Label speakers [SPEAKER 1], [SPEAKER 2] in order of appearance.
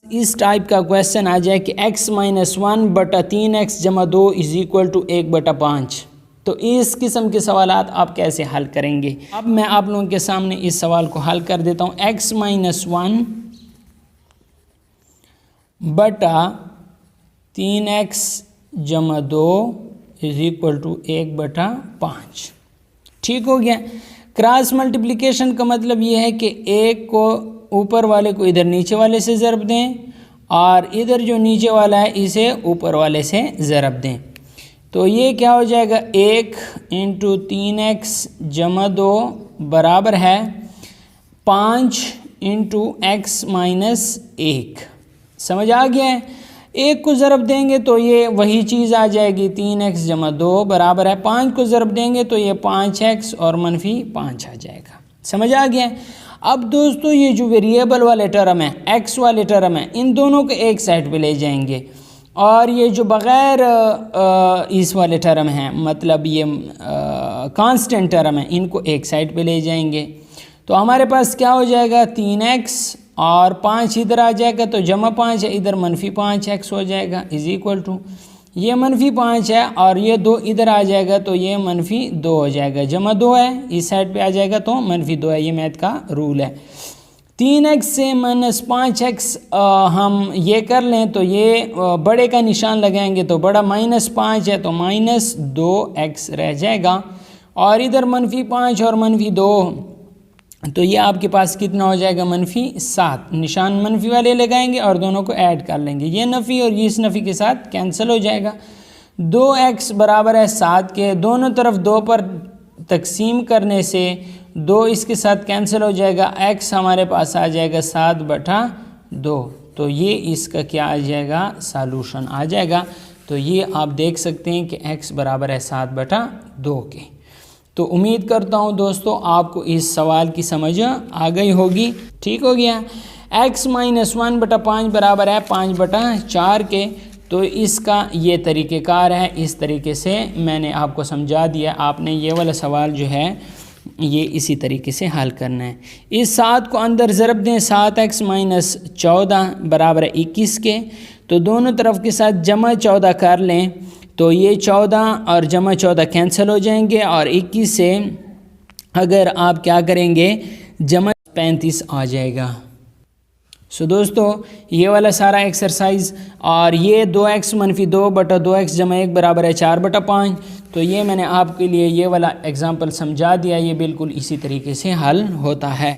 [SPEAKER 1] इस टाइप का क्वेश्चन आ जाए कि x माइनस 1/3x जमा 2 इज इक्वल टू 1/5, तो इस किस्म के सवालात आप कैसे हल करेंगे। अब मैं आप लोगों के सामने इस सवाल को हल कर देता हूँ। x माइनस 1/3x जमा 2 इज इक्वल टू 1/5। ठीक हो गया। क्रॉस मल्टीप्लिकेशन का मतलब ये है कि एक को ऊपर वाले को इधर नीचे वाले से ज़रब दें और इधर जो नीचे वाला है इसे ऊपर वाले से ज़रब दें। तो ये क्या हो जाएगा, 1 × 3x जमा 2 बराबर है 5 × x माइनस 1। समझ आ गया है। एक को ज़रब देंगे तो ये वही चीज़ आ जाएगी, 3x जमा 2 बराबर है 5 को ज़रब देंगे तो ये 5x और -5 आ जाएगा। समझ आ गया है। अब दोस्तों ये जो वेरिएबल वाले टर्म है, x वाले टर्म है, इन दोनों को एक साइड पे ले जाएंगे और ये जो बग़ैर इस वाले टर्म हैं, मतलब ये कांस्टेंट टर्म है, इनको एक साइड पे ले जाएंगे। तो हमारे पास क्या हो जाएगा, 3x और 5 इधर आ जाएगा तो जमा 5 है, इधर -5x हो जाएगा इज इक्वल टू ये -5 है और ये 2 इधर आ जाएगा तो ये -2 हो जाएगा, जमा 2 है इस साइड पे आ जाएगा तो -2 है। ये मैथ का रूल है। 3x से -5x हम ये कर लें तो ये बड़े का निशान लगाएंगे तो बड़ा -5 है तो -2x रह जाएगा और इधर -5 और -2 तो ये आपके पास कितना हो जाएगा, -7। निशान मनफी वाले लगाएंगे और दोनों को ऐड कर लेंगे। ये नफ़ी और इस नफ़ी के साथ कैंसिल हो जाएगा। 2x बराबर है 7 के, दोनों तरफ 2 पर तकसीम करने से 2 इसके साथ कैंसिल हो जाएगा। x हमारे पास आ जाएगा 7/2। तो ये इसका क्या आ जाएगा, सॉल्यूशन आ जाएगा। तो ये आप देख सकते हैं कि x बराबर है 7/2 के। तो उम्मीद करता हूँ दोस्तों आपको इस सवाल की समझ आ गई होगी। ठीक हो गया। x माइनस 1/5 बराबर है 5/4 के। तो इसका ये तरीक़ेकार है, इस तरीके से मैंने आपको समझा दिया। आपने ये वाला सवाल जो है ये इसी तरीके से हल करना है। इस 7 को अंदर ज़रब दें, 7x माइनस 14 बराबर है 21 के। तो दोनों तरफ के साथ जमा 14 कर लें तो ये 14 और जमा 14 कैंसिल हो जाएंगे और 21 से अगर आप क्या करेंगे जमा 35 आ जाएगा। सो दोस्तों ये वाला सारा एक्सरसाइज और ये 2x - 2/2x जमा 1 बराबर है 4/5। तो ये मैंने आपके लिए ये वाला एग्जाम्पल समझा दिया। ये बिल्कुल इसी तरीके से हल होता है।